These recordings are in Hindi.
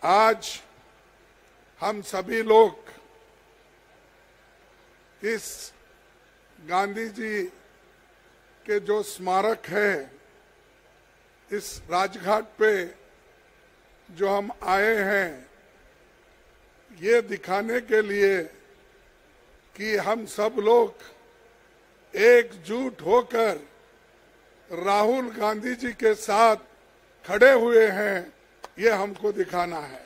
आज हम सभी लोग इस गांधी जी के जो स्मारक है, इस राजघाट पे जो हम आए हैं, ये दिखाने के लिए कि हम सब लोग एकजुट होकर राहुल गांधी जी के साथ खड़े हुए हैं, ये हमको दिखाना है।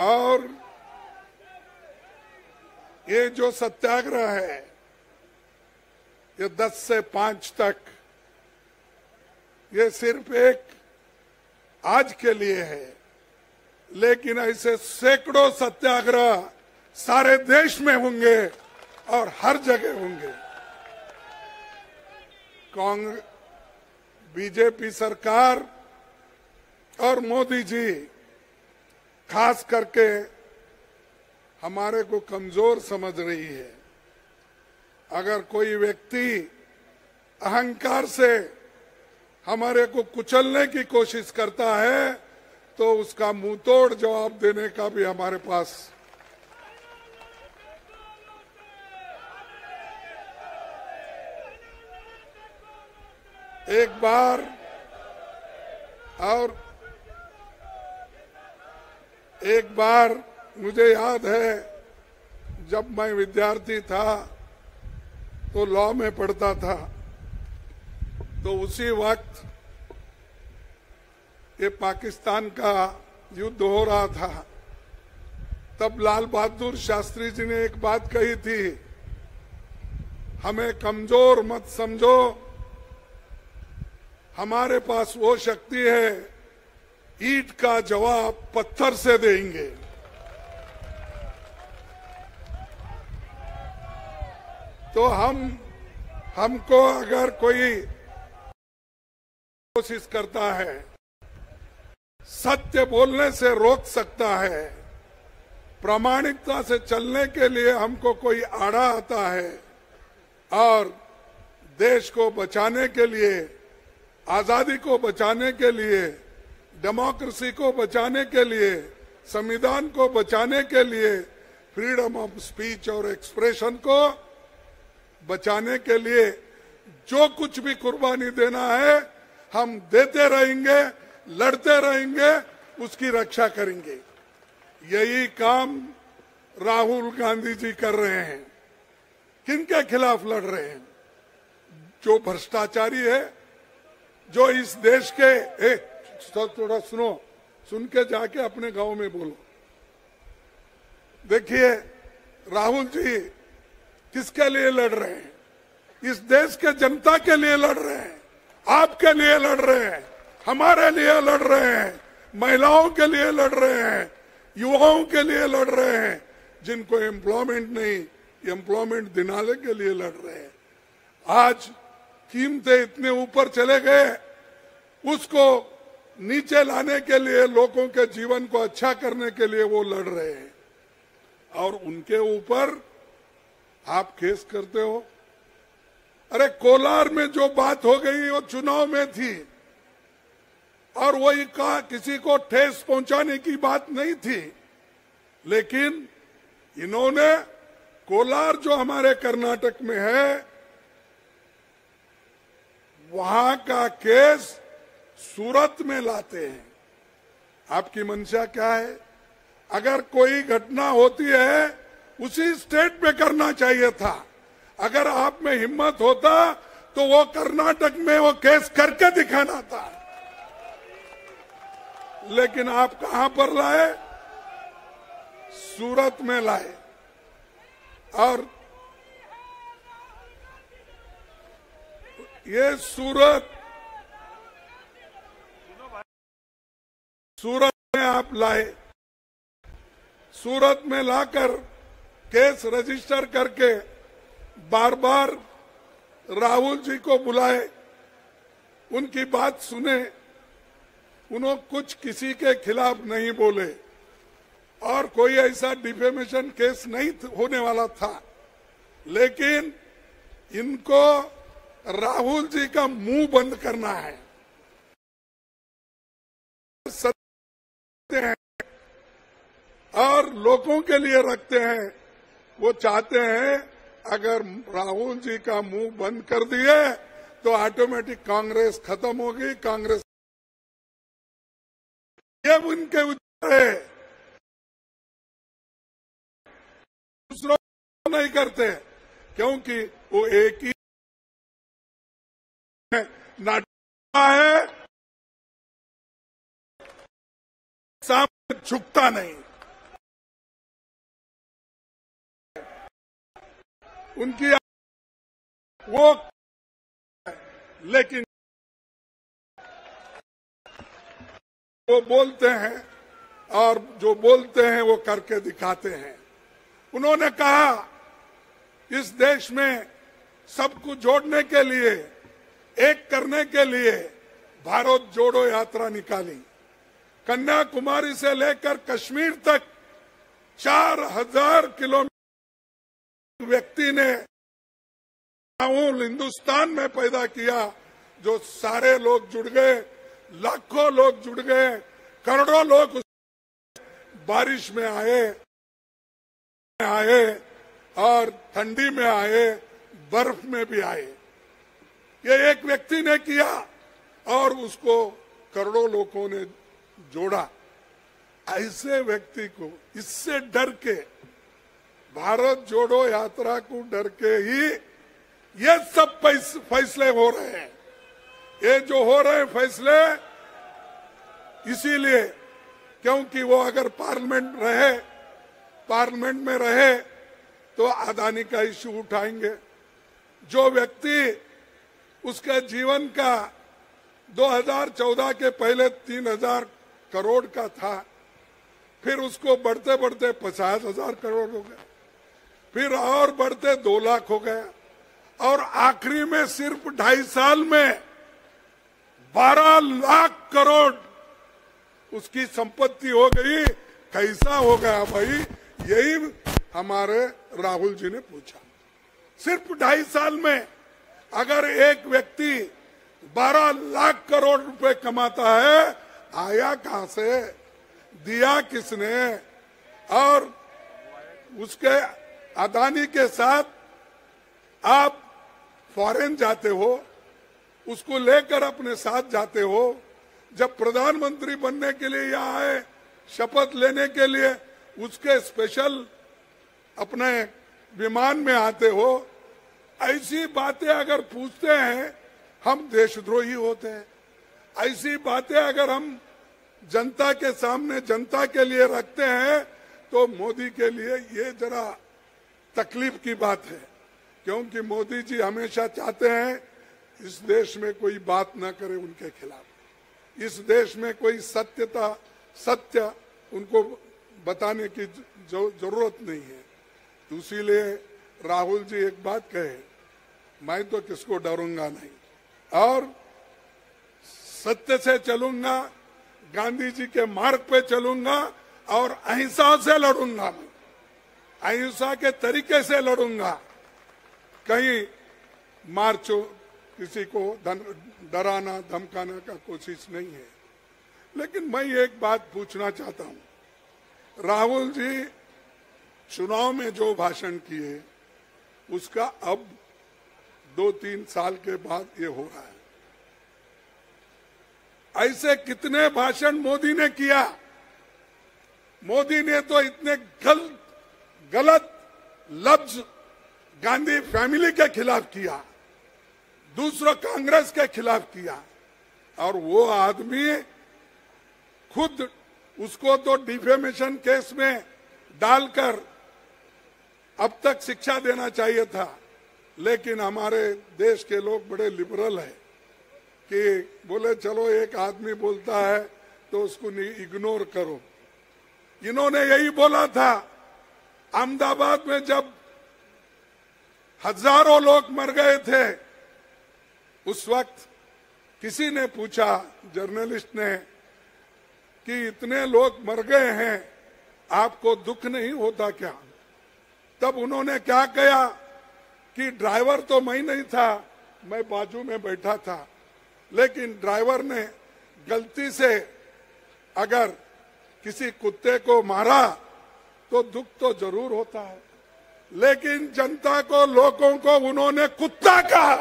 और ये जो सत्याग्रह है, ये 10 से 5 तक, ये सिर्फ एक आज के लिए है, लेकिन ऐसे सैकड़ों सत्याग्रह सारे देश में होंगे और हर जगह होंगे। कांग्रेस, बीजेपी सरकार और मोदी जी खास करके हमारे को कमजोर समझ रही है। अगर कोई व्यक्ति अहंकार से हमारे को कुचलने की कोशिश करता है तो उसका मुंहतोड़ जवाब देने का भी हमारे पास एक बार मुझे याद है, जब मैं विद्यार्थी था तो लॉ में पढ़ता था, तो उसी वक्त ये पाकिस्तान का युद्ध हो रहा था। तब लाल बहादुर शास्त्री जी ने एक बात कही थी, हमें कमजोर मत समझो, हमारे पास वो शक्ति है, ईंट का जवाब पत्थर से देंगे। तो हमको अगर कोई कोशिश करता है, सत्य बोलने से रोक सकता है, प्रामाणिकता से चलने के लिए हमको कोई आड़ा आता है, और देश को बचाने के लिए, आजादी को बचाने के लिए, डेमोक्रेसी को बचाने के लिए, संविधान को बचाने के लिए, फ्रीडम ऑफ स्पीच और एक्सप्रेशन को बचाने के लिए जो कुछ भी कुर्बानी देना है, हम देते रहेंगे, लड़ते रहेंगे, उसकी रक्षा करेंगे। यही काम राहुल गांधी जी कर रहे हैं। किनके खिलाफ लड़ रहे हैं? जो भ्रष्टाचारी है, जो इस देश के थोड़ा सुनो, सुन के जाके अपने गांव में बोलो। देखिए, राहुल जी किसके लिए लड़ रहे हैं? इस देश के जनता के लिए लड़ रहे हैं, आपके लिए लड़ रहे हैं, हमारे लिए लड़ रहे हैं, महिलाओं के लिए लड़ रहे हैं, युवाओं के लिए लड़ रहे हैं, जिनको एम्प्लॉयमेंट नहीं, एम्प्लॉयमेंट दिलाने के लिए लड़ रहे हैं। आज कीमतें इतने ऊपर चले गए, उसको नीचे लाने के लिए, लोगों के जीवन को अच्छा करने के लिए वो लड़ रहे हैं, और उनके ऊपर आप केस करते हो। अरे कोलार में जो बात हो गई वो चुनाव में थी, और वही का किसी को ठेस पहुंचाने की बात नहीं थी, लेकिन इन्होंने कोलार जो हमारे कर्नाटक में है, वहां का केस सूरत में लाते हैं। आपकी मंशा क्या है? अगर कोई घटना होती है, उसी स्टेट में करना चाहिए था। अगर आप में हिम्मत होता तो वो कर्नाटक में वो केस करके दिखाना था, लेकिन आप कहां पर लाए? सूरत में लाए। और ये सूरत में आप लाए, सूरत में लाकर केस रजिस्टर करके बार बार राहुल जी को बुलाए, उनकी बात सुने, उन्होंने कुछ किसी के खिलाफ नहीं बोले, और कोई ऐसा डिफेमेशन केस नहीं होने वाला था, लेकिन इनको राहुल जी का मुंह बंद करना है। हैं और लोगों के लिए रखते हैं। वो चाहते हैं अगर राहुल जी का मुंह बंद कर दिए तो ऑटोमेटिक कांग्रेस खत्म होगी। कांग्रेस ये उनके विचार है, दूसरों को नहीं करते, क्योंकि वो एक ही नाटक है, सामने झुकता नहीं। उनकी वो, लेकिन वो बोलते हैं और जो बोलते हैं वो करके दिखाते हैं। उन्होंने कहा इस देश में सबको जोड़ने के लिए, एक करने के लिए भारत जोड़ो यात्रा निकाली। कन्याकुमारी से लेकर कश्मीर तक 4000 किलोमीटर व्यक्ति ने हिंदुस्तान में पैदा किया, जो सारे लोग जुड़ गए, लाखों लोग जुड़ गए, करोड़ों लोग बारिश में आए और ठंडी में आए, बर्फ में भी आए। ये एक व्यक्ति ने किया और उसको करोड़ों लोगों ने जोड़ा। ऐसे व्यक्ति को इससे डर के, भारत जोड़ो यात्रा को डर के ही ये सब फैसले हो रहे हैं। ये जो हो रहे फैसले इसीलिए क्योंकि वो अगर पार्लियामेंट में रहे तो अदानी का इश्यू उठाएंगे। जो व्यक्ति उसके जीवन का 2014 के पहले 3000 करोड़ का था, फिर उसको बढ़ते बढ़ते 50,000 करोड़ हो गया, फिर और बढ़ते 2 लाख हो गया, और आखिरी में सिर्फ 2.5 साल में 12 लाख करोड़ उसकी संपत्ति हो गई। कैसा हो गया भाई? यही हमारे राहुल जी ने पूछा। सिर्फ 2.5 साल में अगर एक व्यक्ति 12 लाख करोड़ रुपए कमाता है, आया कहां से, दिया किसने? और उसके अदानी के साथ आप फॉरेन जाते हो, उसको लेकर अपने साथ जाते हो। जब प्रधानमंत्री बनने के लिए यहाँ आए, शपथ लेने के लिए, उसके स्पेशल अपने विमान में आते हो। ऐसी बातें अगर पूछते हैं हम देशद्रोही होते हैं। ऐसी बातें अगर हम जनता के सामने जनता के लिए रखते हैं तो मोदी के लिए ये जरा तकलीफ की बात है, क्योंकि मोदी जी हमेशा चाहते हैं इस देश में कोई बात ना करे उनके खिलाफ, इस देश में कोई सत्य उनको बताने की जरूरत नहीं है। तो इसीलिए राहुल जी एक बात कहे, मैं तो किसको डरूंगा नहीं और सत्य से चलूंगा, गांधी जी के मार्ग पे चलूंगा और अहिंसा से लड़ूंगा। मैं अहिंसा के तरीके से लड़ूंगा, कहीं मार्चो किसी को डराना धमकाना का कोशिश नहीं है। लेकिन मैं एक बात पूछना चाहता हूं, राहुल जी चुनाव में जो भाषण किए उसका अब 2-3 साल के बाद ये हो रहा है। ऐसे कितने भाषण मोदी ने किया? मोदी ने तो इतने गलत लफ्ज गांधी फैमिली के खिलाफ किया, दूसरा कांग्रेस के खिलाफ किया, और वो आदमी खुद उसको तो डिफेमेशन केस में डालकर अब तक शिक्षा देना चाहिए था। लेकिन हमारे देश के लोग बड़े लिबरल हैं कि बोले चलो एक आदमी बोलता है तो उसको इग्नोर करो। इन्होंने यही बोला था अहमदाबाद में जब हजारों लोग मर गए थे, उस वक्त किसी ने पूछा, जर्नलिस्ट ने, कि इतने लोग मर गए हैं, आपको दुख नहीं होता क्या? तब उन्होंने क्या कहा कि ड्राइवर तो मैं नहीं था, मैं बाजू में बैठा था, लेकिन ड्राइवर ने गलती से अगर किसी कुत्ते को मारा तो दुख तो जरूर होता है, लेकिन जनता को, लोगों को उन्होंने कुत्ता कहा।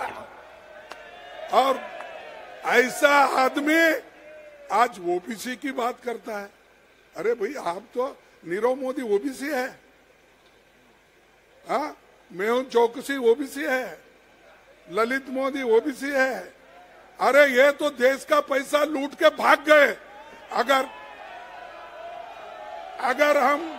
और ऐसा आदमी आज ओबीसी की बात करता है। अरे भाई, आप तो नीरव मोदी ओबीसी है, हाँ, मेहुल चौकसी ओबीसी है, ललित मोदी ओबीसी है। अरे ये तो देश का पैसा लूट के भाग गए। अगर हम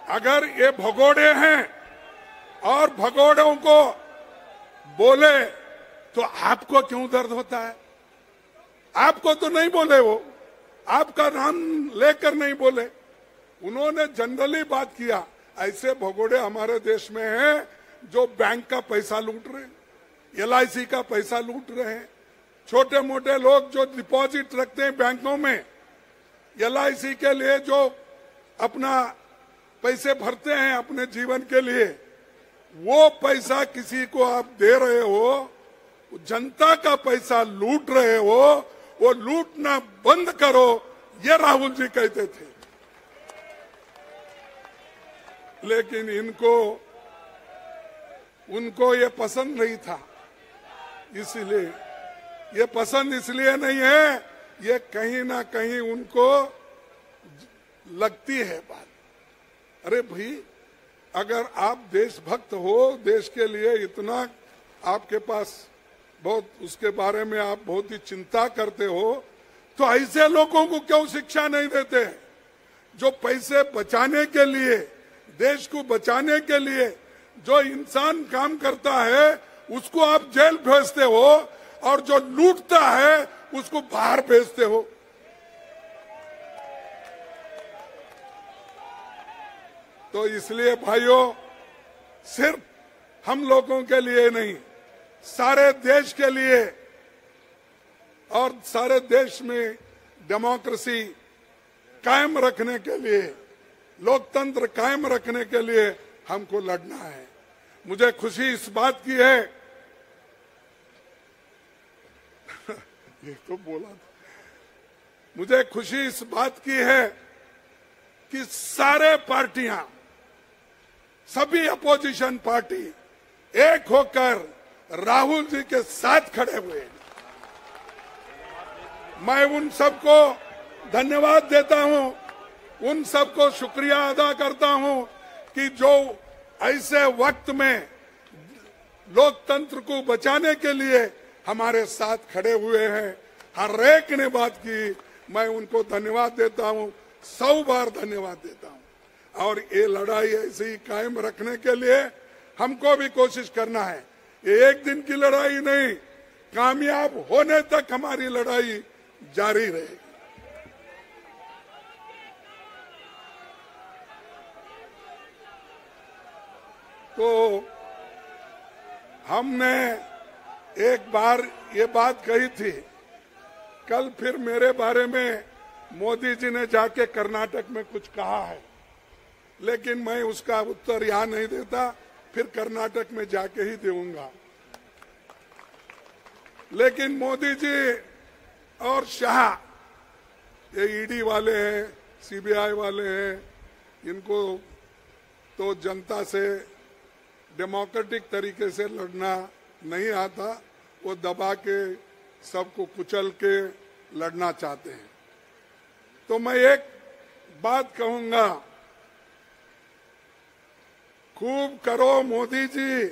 अगर ये भगोड़े हैं और भगोड़ों को बोले तो आपको क्यों दर्द होता है? आपको तो नहीं बोले, वो आपका नाम लेकर नहीं बोले, उन्होंने जनरली बात किया। ऐसे भगोड़े हमारे देश में हैं जो बैंक का पैसा लूट रहे हैं, LIC का पैसा लूट रहे हैं। छोटे मोटे लोग जो डिपॉजिट रखते हैं बैंकों में, LIC के लिए जो अपना पैसे भरते हैं अपने जीवन के लिए, वो पैसा किसी को आप दे रहे हो, जनता का पैसा लूट रहे हो, वो लूटना बंद करो, ये राहुल जी कहते थे। लेकिन उनको ये पसंद नहीं था, इसलिए ये पसंद इसलिए नहीं है, ये कहीं ना कहीं उनको लगती है बात। अरे भाई, अगर आप देशभक्त हो, देश के लिए इतना आपके पास बहुत, उसके बारे में आप बहुत ही चिंता करते हो, तो ऐसे लोगों को क्यों शिक्षा नहीं देते? जो पैसे बचाने के लिए, देश को बचाने के लिए जो इंसान काम करता है, उसको आप जेल भेजते हो, और जो लूटता है उसको बाहर भेजते हो। तो इसलिए भाइयों, सिर्फ हम लोगों के लिए नहीं, सारे देश के लिए, और सारे देश में डेमोक्रेसी कायम रखने के लिए, लोकतंत्र कायम रखने के लिए हमको लड़ना है। मुझे खुशी इस बात की है ये तो बोला था, मुझे खुशी इस बात की है कि सारे पार्टियां, सभी अपोजिशन पार्टी एक होकर राहुल जी के साथ खड़े हुए हैं। मैं उन सबको धन्यवाद देता हूं, उन सबको शुक्रिया अदा करता हूं कि जो ऐसे वक्त में लोकतंत्र को बचाने के लिए हमारे साथ खड़े हुए हैं। हर एक ने बात की, मैं उनको धन्यवाद देता हूं, 100 बार धन्यवाद देता हूं। और ये लड़ाई ऐसे ही कायम रखने के लिए हमको भी कोशिश करना है। ये एक दिन की लड़ाई नहीं, कामयाब होने तक हमारी लड़ाई जारी रहेगी। तो हमने एक बार ये बात कही थी, कल फिर मेरे बारे में मोदी जी ने जाके कर्नाटक में कुछ कहा है, लेकिन मैं उसका उत्तर यहां नहीं देता, फिर कर्नाटक में जाके ही दूंगा। लेकिन मोदी जी और शाह, ये ईडी वाले हैं, सीबीआई वाले हैं, इनको तो जनता से डेमोक्रेटिक तरीके से लड़ना नहीं आता, वो दबा के सबको कुचल के लड़ना चाहते हैं। तो मैं एक बात कहूंगा, खूब करो मोदी जी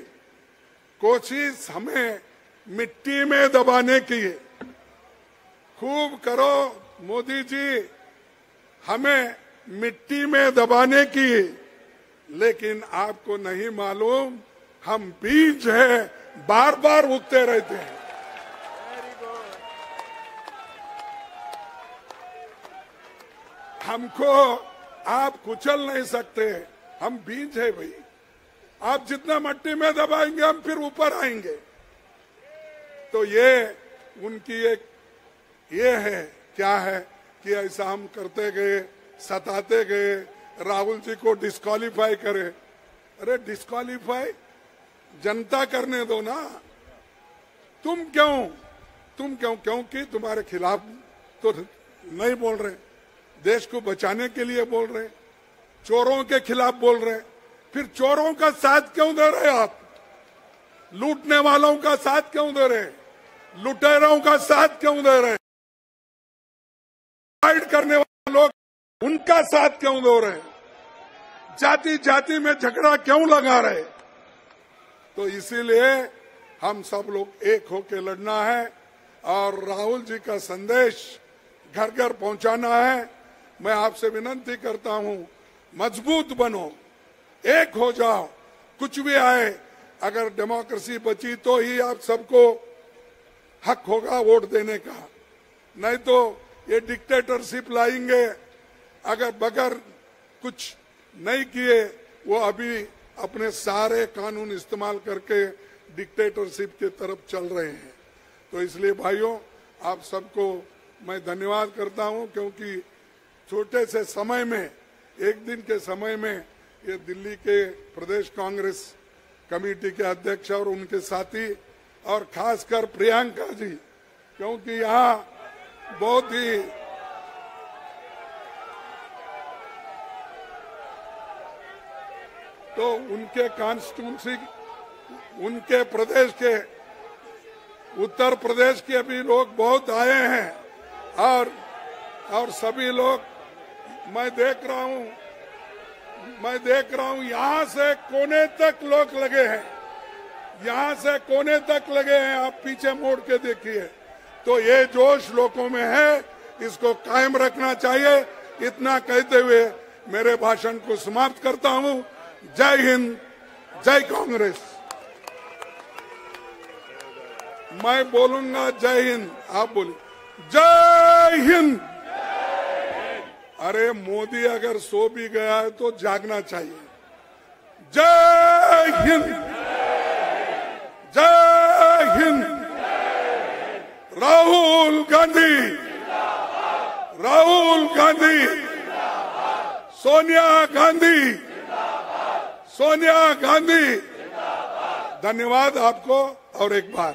कोशिश हमें मिट्टी में दबाने की, खूब करो मोदी जी हमें मिट्टी में दबाने की, लेकिन आपको नहीं मालूम हम बीज हैं, बार बार उगते रहते हैं। हमको आप कुचल नहीं सकते, हम बीज है भाई। आप जितना मट्टी में दबाएंगे हम फिर ऊपर आएंगे। तो ये उनकी एक ये है, क्या है कि ऐसा हम करते गए, सताते गए, राहुल जी को डिस्क्वालीफाई करे। अरे डिस्क्वालीफाई जनता करने दो ना, तुम क्यों? क्योंकि तुम्हारे खिलाफ तो नहीं बोल रहे, देश को बचाने के लिए बोल रहे, चोरों के खिलाफ बोल रहे, फिर चोरों का साथ क्यों दे रहे आप? लूटने वालों का साथ क्यों दे रहे? लुटेरों का साथ क्यों दे रहे? फाइट करने वाले लोग उनका साथ क्यों दे रहे? जाति जाति में झगड़ा क्यों लगा रहे? तो इसीलिए हम सब लोग एक होकर लड़ना है और राहुल जी का संदेश घर घर पहुंचाना है। मैं आपसे विनती करता हूं, मजबूत बनो, एक हो जाओ, कुछ भी आए, अगर डेमोक्रेसी बची तो ही आप सबको हक होगा वोट देने का, नहीं तो ये डिक्टेटरशिप लाएंगे। अगर बगैर कुछ नहीं किए वो अभी अपने सारे कानून इस्तेमाल करके डिक्टेटरशिप की तरफ चल रहे हैं। तो इसलिए भाइयों, आप सबको मैं धन्यवाद करता हूं, क्योंकि छोटे से समय में, एक दिन के समय में, ये दिल्ली के प्रदेश कांग्रेस कमेटी के अध्यक्ष और उनके साथी और खासकर प्रियंका जी, क्योंकि यहाँ बहुत ही तो उनके कॉन्स्टिट्यूंसी, उनके प्रदेश के, उत्तर प्रदेश के भी लोग बहुत आए हैं और सभी लोग मैं देख रहा हूं यहाँ से कोने तक लोग लगे हैं, यहाँ से कोने तक लगे हैं। आप पीछे मोड़ के देखिए, तो ये जोश लोगों में है, इसको कायम रखना चाहिए। इतना कहते हुए मेरे भाषण को समाप्त करता हूं। जय हिंद, जय कांग्रेस। मैं बोलूंगा जय हिंद, आप बोलिए जय हिंद। अरे मोदी अगर सो भी गया है तो जागना चाहिए। जय हिंद, जय हिंद। राहुल गांधी, राहुल गांधी, सोनिया गांधी, सोनिया गांधी। धन्यवाद आपको और एक बार।